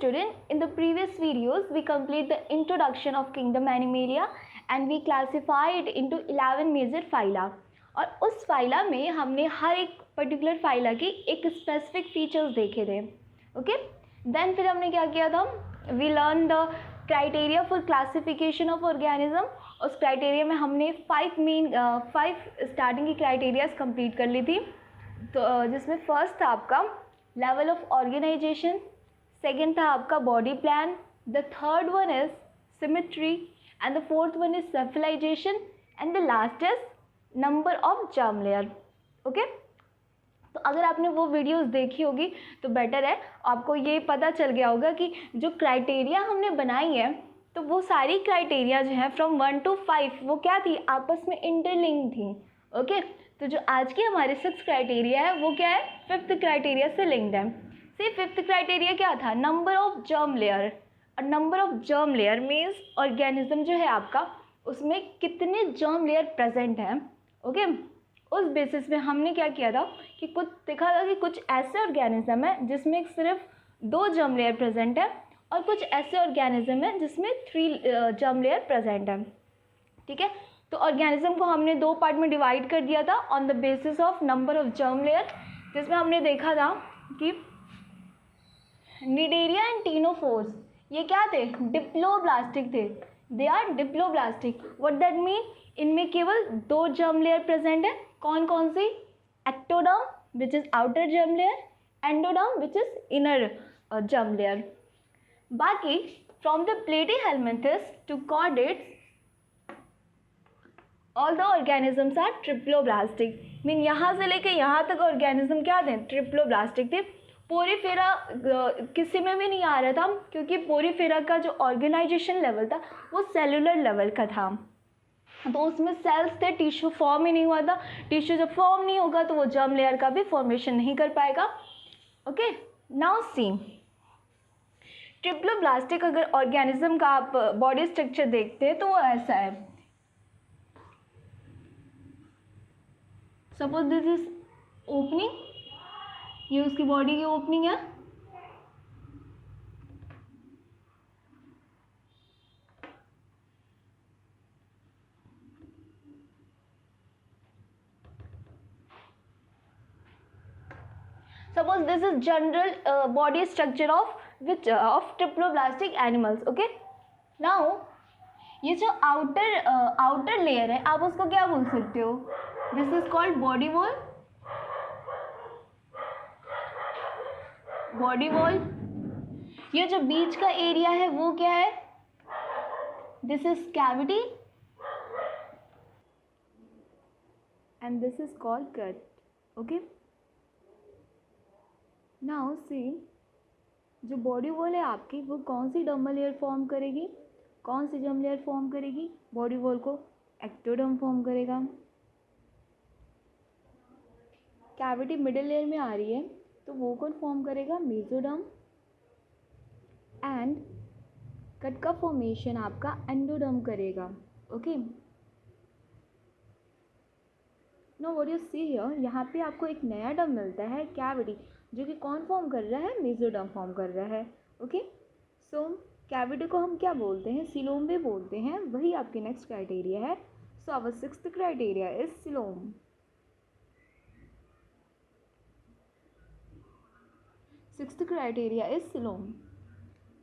student, in the previous videos we complete the introduction of kingdom Animalia and we classify it into 11 major phyla. और उस phyla में हमने हर एक particular phyla की एक specific features देखे थे. ओके, देन फिर हमने क्या किया था, we learn the criteria for classification of organism. उस क्राइटेरिया में हमने 5 स्टार्टिंग की क्राइटेरियाज कंप्लीट कर ली थी. तो जिसमें फर्स्ट था आपका लेवल ऑफ ऑर्गेनाइजेशन, सेकेंड था आपका body plan, the third one is symmetry and the fourth one is cephalization and the last is number of germ layer. Okay, तो अगर आपने वो वीडियोस देखी होगी तो बेटर है, आपको ये पता चल गया होगा कि जो क्राइटेरिया हमने बनाई है तो वो सारी क्राइटेरिया जो है फ्रॉम 1 to 5 वो क्या थी, आपस में इंटरलिंक थी. ओके, तो जो आज की हमारे 6 क्राइटेरिया है वो क्या है, 5th क्राइटेरिया से लिंक्ड है. सी 5th क्राइटेरिया क्या था, नंबर ऑफ जर्म लेयर. और number of germ layer means organism जो है आपका उसमें कितने जर्म लेयर प्रेजेंट हैं. ओके, उस बेसिस पे हमने क्या किया था कि कुछ देखा था कि कुछ ऐसे ऑर्गेनिज्म है जिसमें सिर्फ 2 जर्म लेयर प्रेजेंट है और कुछ ऐसे ऑर्गेनिज्म है जिसमें 3 जर्म लेयर प्रेजेंट है. ठीक है, तो ऑर्गेनिज्म को हमने 2 पार्ट में डिवाइड कर दिया था on the basis of number of germ layer, जिसमें हमने देखा था कि निडेरिया एंड टीनोफोर्स ये क्या थे, डिप्लोब्लास्टिक थे. They are diploblastic. What that mean, इनमें केवल 2 जर्म लेयर प्रेजेंट है. कौन कौन सी, ectoderm which is outer germ layer, endoderm which is inner germ layer. बाकी from the platyhelminthes to chordates all the organisms are triploblastic. Mean यहाँ से लेके यहाँ तक ऑर्गेनिज्म क्या थे, ट्रिप्लोब्लास्टिक थे. पोरीफेरा किसी में भी नहीं आ रहा था क्योंकि पोरीफेरा का जो ऑर्गेनाइजेशन लेवल था वो सेलुलर लेवल का था, तो उसमें सेल्स थे, टिश्यू फॉर्म ही नहीं हुआ था. टिश्यू जब फॉर्म नहीं होगा तो वो जर्म लेयर का भी फॉर्मेशन नहीं कर पाएगा. ओके, नाउ सी ट्रिप्लोब्लास्टिक अगर ऑर्गेनिज्म का आप बॉडी स्ट्रक्चर देखते हैं तो वो ऐसा है. सपोज दिस इज ओपनिंग, ये उसकी बॉडी की ओपनिंग है. Suppose this is general body structure of triploblastic animals. Okay, now ये जो आउटर लेयर है आप उसको क्या बोल सकते हो, this is called body wall. Body wall. ये जो बीच का एरिया है वो क्या है, this is cavity and this is called cut. Okay, now सी जो बॉडी वॉल है आपकी वो कौन सी डर्मल लेयर फॉर्म करेगी, कौन सी जर्म लेयर फॉर्म करेगी, बॉडी वॉल को एक्टोडर्म फॉर्म करेगा. कैविटी मिडिल लेयर में आ रही है तो वो कौन फॉर्म करेगा, मेसोडर्म. एंड कट का फॉर्मेशन आपका एंडोडर्म करेगा. Okay, know what you see here, यहाँ पे आपको एक नया डर्म मिलता है कैविटी, जो कि कौन फॉर्म कर रहा है, मेसोडर्म फॉर्म कर रहा है. ओके, सो कैविटी को हम क्या बोलते हैं, सिलोम भी बोलते हैं. वही आपके नेक्स्ट क्राइटेरिया है. So our 6th criteria is coelom. Sixth criteria is coelom.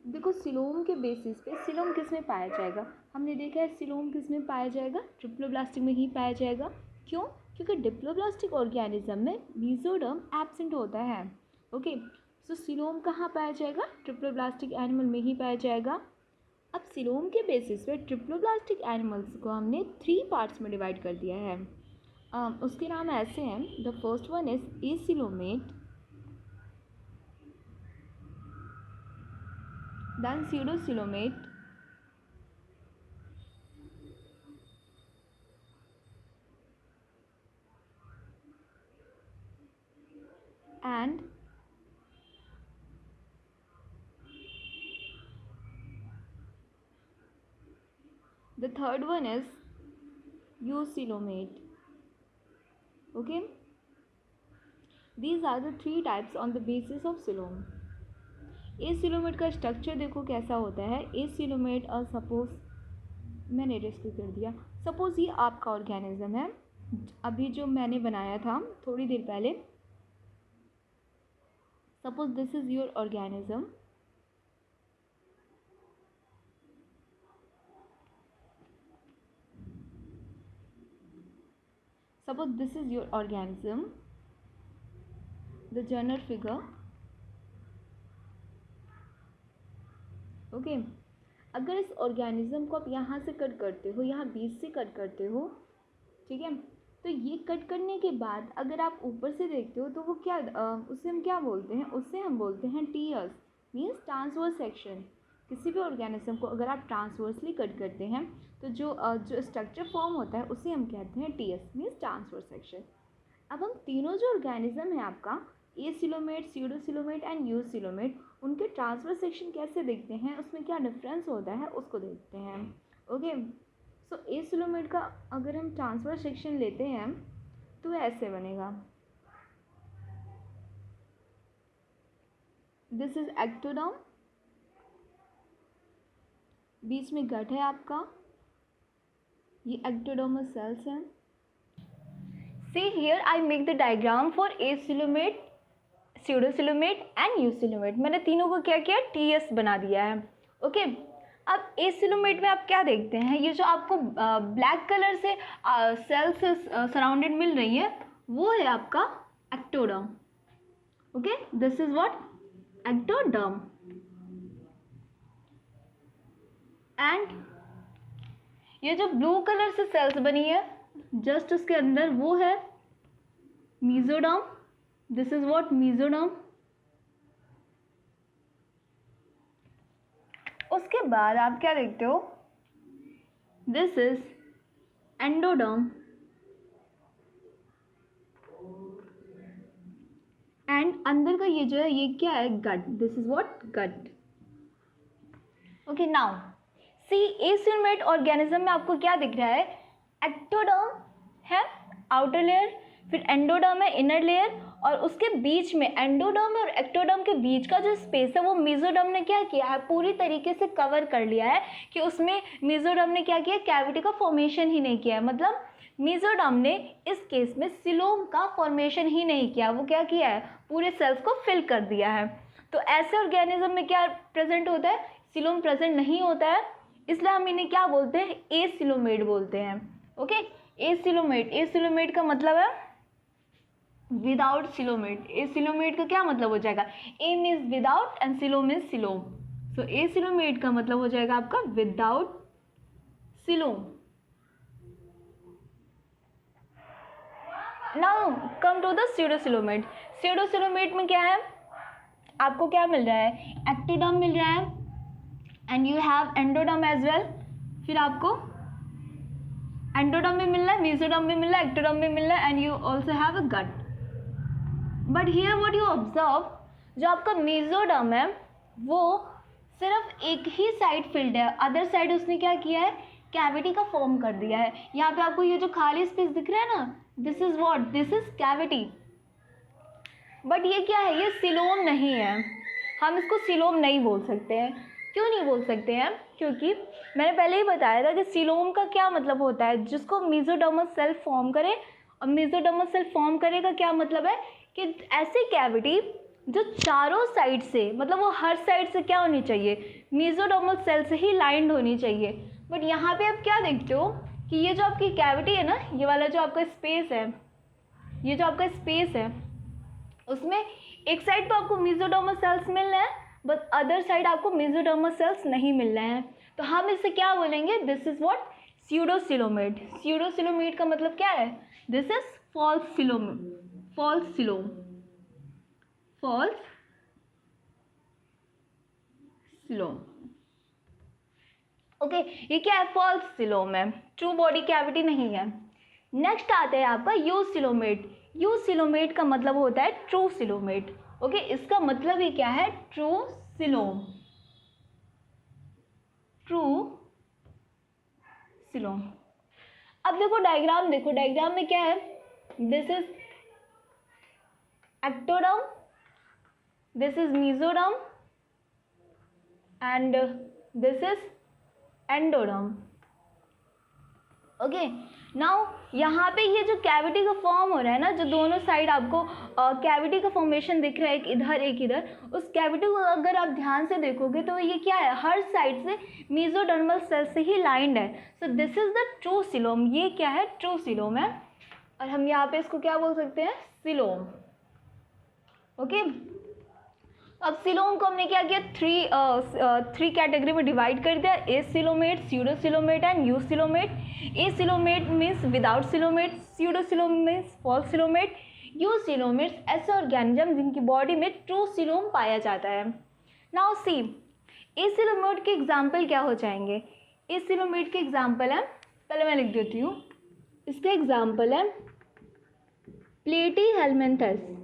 देखो सिलोम के बेसिस पे सिलोम किस में पाया जाएगा, हमने देखा है सिलोम किस में पाया जाएगा, ट्रिप्लोब्लास्टिक में ही पाया जाएगा. क्यों, क्योंकि डिप्लोब्लास्टिक ऑर्गेनिज्म में मेसोडर्म एब्सेंट होता है. ओके, सो सिलोम कहाँ पाया जाएगा, ट्रिप्लोब्लास्टिक एनिमल में ही पाया जाएगा. अब सिलोम के बेसिस पे ट्रिप्लोब्लास्टिक एनिमल्स को हमने 3 पार्ट्स में डिवाइड कर दिया है. उसके नाम ऐसे हैं, the first one is acoelomate, then pseudocoelomate, and the third one is eucoelomate. Okay, these are the 3 types on the basis of coelom. Acoelomate का स्ट्रक्चर देखो कैसा होता है। एसिलोमेट और सपोज मैंने रेस्क्यू कर दिया, सपोज ये आपका ऑर्गेनिज्म है, अभी जो मैंने बनाया था थोड़ी देर पहले, suppose this is your organism, suppose this is your organism, the general figure, okay अगर इस ऑर्गेनिज्म को आप यहाँ से कट करते हो, यहाँ बीच से कट करते हो, ठीक है, तो ये कट करने के बाद अगर आप ऊपर से देखते हो तो वो क्या उससे हम क्या बोलते हैं, उससे हम बोलते हैं टीयर्स, मीन्स ट्रांसवर्स सेक्शन। किसी भी ऑर्गेनिज्म को अगर आप ट्रांसवर्सली कट करते हैं तो जो स्ट्रक्चर फॉर्म होता है उसे हम कहते हैं टीएस, मीन्स ट्रांसवर्स सेक्शन। अब हम तीनों जो ऑर्गेनिज्म है आपका, एसिलोमेट, स्यूडोसिलोमेट एंड यूसिलोमेट, उनके ट्रांसवर्स सेक्शन कैसे दिखते हैं, उसमें क्या डिफरेंस होता है उसको देखते हैं। ओके, सो एसिलोमेट का अगर हम ट्रांसवर्स सेक्शन लेते हैं तो ऐसे बनेगा, दिस इज एक्टोडर्म, बीच में गट है आपका, ये एक्टोडर्मल सेल्स हैं। See here I make the diagram for acoelomate, pseudocoelomate and eucoelomate. मैंने तीनों को क्या किया, टीएस बना दिया है। ओके, अब एसिलोमेट में आप क्या देखते हैं, ये जो आपको ब्लैक कलर से सेल्स से सराउंडेड मिल रही है वो है आपका ectoderm. Okay, this is what, ectoderm. And ये जो ब्लू कलर से सेल्स बनी है जस्ट उसके अंदर वो है mesoderm, this is what mesoderm. उसके बाद आप क्या देखते हो, दिस इज एंडोडर्म एंड अंदर का ये जो है ये क्या है, gut, this is what gut. Okay, now see acoelomate organism में आपको क्या दिख रहा है, एक्टोडर्म है आउटर लेयर, फिर एंडोडर्म है इनर लेयर, और उसके बीच में एंडोडर्म और एक्टोडर्म के बीच का जो स्पेस है वो मेसोडर्म ने क्या किया है, पूरी तरीके से कवर कर लिया है, कि उसमें मेसोडर्म ने क्या किया, कैविटी का फॉर्मेशन ही नहीं किया है। मतलब मेसोडर्म ने इस केस में सिलोम का फॉर्मेशन ही नहीं किया, वो क्या किया है, पूरे सेल्स को फिल कर दिया है। तो ऐसे ऑर्गेनिज्म में क्या प्रेजेंट होता है, सिलोम प्रेजेंट नहीं होता है, इसलिए हम इन्हें क्या बोलते हैं, एसिलोमेट बोलते हैं। ओके, एसिलोमेट, एसिलोमेट का मतलब है विदाउट सिलोमेट। एसिलोमेट का क्या मतलब हो जाएगा, a means without and coelo means coelom, so acoelomate का मतलब हो जाएगा आपका without coelom. Now come to the pseudocoelomate. Pseudocoelomate में क्या है, आपको क्या मिल रहा है, एक्टोडर्म मिल रहा है and you have endoderm as well, फिर आपको एंडोडर्म भी मिल रहा है, मेसोडर्म भी मिल रहा है, एक्टोडर्म भी मिल रहा है and you also have a gut. But here what you observe, जो आपका मेसोडर्म है वो सिर्फ एक ही साइड फिल्ड है, अदर साइड उसने क्या किया है, कैविटी का फॉर्म कर दिया है। यहाँ पे आपको ये जो खाली स्पेस दिख रहा है ना, this is what, this is cavity. But ये क्या है, ये सिलोम नहीं है, हम इसको सिलोम नहीं बोल सकते हैं। क्यों नहीं बोल सकते हैं, क्योंकि मैंने पहले ही बताया था कि सिलोम का क्या मतलब होता है, जिसको मेसोडर्मल सेल फॉर्म करे, और मेसोडर्मल सेल फॉर्म करे का क्या मतलब है कि ऐसी कैविटी जो चारों साइड से, मतलब वो हर साइड से क्या होनी चाहिए, मेसोडर्मल सेल से ही लाइंड होनी चाहिए। बट यहाँ पे आप क्या देखते हो कि ये जो आपकी कैविटी है ना, ये वाला जो आपका स्पेस है, ये जो आपका स्पेस है उसमें एक साइड तो आपको मेसोडर्मल सेल्स मिल रहे हैं बट अदर साइड आपको मेसोडर्मल सेल्स नहीं मिल रहे हैं, तो हम इसे क्या बोलेंगे, this is what, pseudocoelomate. Pseudocoelomate का मतलब क्या है, this is false coelom, false coelom, false coelom. Okay, ये क्या है, फॉल्स सिलोम है, ट्रू बॉडी कैविटी नहीं है। नेक्स्ट आता है आपका यूसिलोमेट। यूसिलोमेट का मतलब होता है ट्रू सिलोमेट। ओके, इसका मतलब ही क्या है, ट्रू सिलोम, ट्रू सिलोम। अब देखो डायग्राम, देखो डायग्राम में क्या है, this is ectoderm, this is mesoderm and this is endoderm. Okay, now यहाँ पे ये जो कैविटी का फॉर्म हो रहा है ना, जो दोनों साइड आपको कैविटी का फॉर्मेशन दिख रहा है, एक इधर एक इधर, उस कैविटी को अगर आप ध्यान से देखोगे तो ये क्या है, हर साइड से मेसोडर्मल सेल से ही लाइंड है. So this is the true coelom. ये क्या है, ट्रू सीलोम है. और हम यहाँ पे इसको क्या बोल सकते हैं, सीलोम. ओके, अब सीलोम को हमने क्या किया, थ्री कैटेगरी में डिवाइड कर दिया. Acoelomate, pseudocoelomate and eucoelomate. Acoelomate means without coelomate, pseudocoelom means false coelomate, eucoelomates ऐसे ऑर्गेनिज्म जिनकी बॉडी में ट्रू सीलोम पाया जाता है. नाउ सी, ए सीलोमेट के एग्जाम्पल क्या हो जाएंगे. ए सीलोमेट के एग्जाम्पल है, पहले मैं लिख देती हूँ. इसके एग्जाम्पल है प्लेटीहेल्मिन्थस.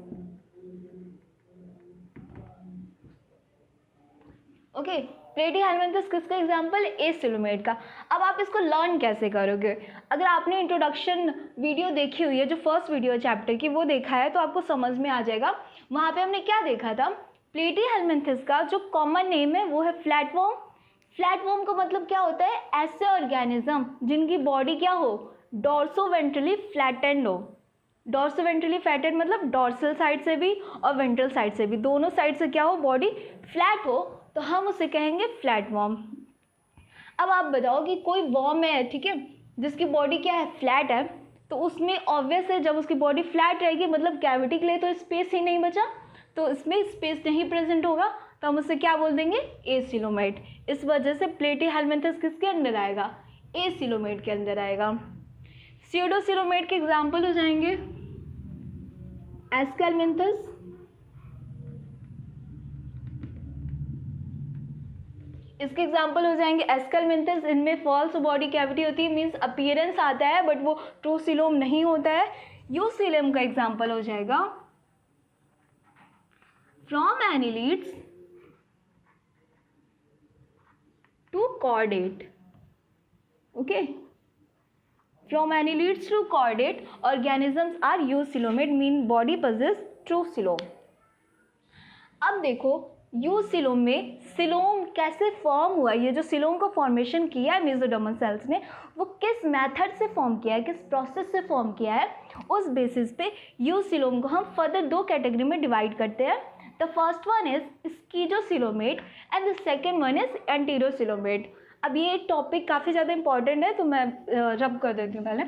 ओके, प्लेटीहेल्मिन्थस किसका एग्जाम्पल, ए सीलोमेट का. अब आप इसको लर्न कैसे करोगे. अगर आपने इंट्रोडक्शन वीडियो देखी हुई है, जो फर्स्ट वीडियो है चैप्टर की, वो देखा है तो आपको समझ में आ जाएगा. वहाँ पे हमने क्या देखा था, प्लेटीहेल्मिन्थस का जो कॉमन नेम है वो है फ्लैटवर्म. फ्लैटवर्म का मतलब क्या होता है, ऐसे ऑर्गेनिज्म जिनकी बॉडी क्या हो, डॉर्सोवेंट्रली फ्लैटेंड हो. डॉर्सोवेंट्रली फ्लैटेंड मतलब डॉर्सल साइड से भी और वेंट्रल साइड से भी, दोनों साइड से क्या हो, बॉडी फ्लैट हो, तो हम उसे कहेंगे फ्लैटवर्म. अब आप बताओ कि कोई वर्म है, ठीक है, जिसकी बॉडी क्या है, फ्लैट है, तो उसमें ऑब्वियस है जब उसकी बॉडी फ्लैट रहेगी मतलब कैविटी के लिए तो स्पेस ही नहीं बचा, तो इसमें स्पेस नहीं प्रेजेंट होगा, तो हम उसे क्या बोल देंगे, ए सीलोमेट. इस वजह से प्लेटीहेल्मिन्थस किसके अंदर आएगा, ए सीलोमेट के अंदर आएगा. स्यूडोसीलोमेट के एग्जाम्पल हो जाएंगे एस्केल्मिन्थस, इसके एग्जाम्पल हो जाएंगे एस्केल्मिन्थस. इनमें फॉल्स बॉडी कैविटी होती है, मीन्स अपीयरेंस आता है बट वो ट्रू सीलोम नहीं होता है. यू सीलोम का एग्जाम्पल हो जाएगा from annelids to chordate. Okay, from annelids to chordate organisms are eucoelomate, mean body possess true coelom. अब देखो यू सीलोम में सीलोम कैसे फॉर्म हुआ, ये जो सीलोम का फॉर्मेशन किया है मेसोडर्मल सेल्स ने, वो किस मेथड से फॉर्म किया है, किस प्रोसेस से फॉर्म किया है, उस बेसिस पे यू सीलोम को हम फर्दर दो कैटेगरी में डिवाइड करते हैं. The first one is schizocoelomate and the second one is enterocoelomate. अब ये टॉपिक काफ़ी ज़्यादा इंपॉर्टेंट है तो मैं रब कर देती हूँ पहले.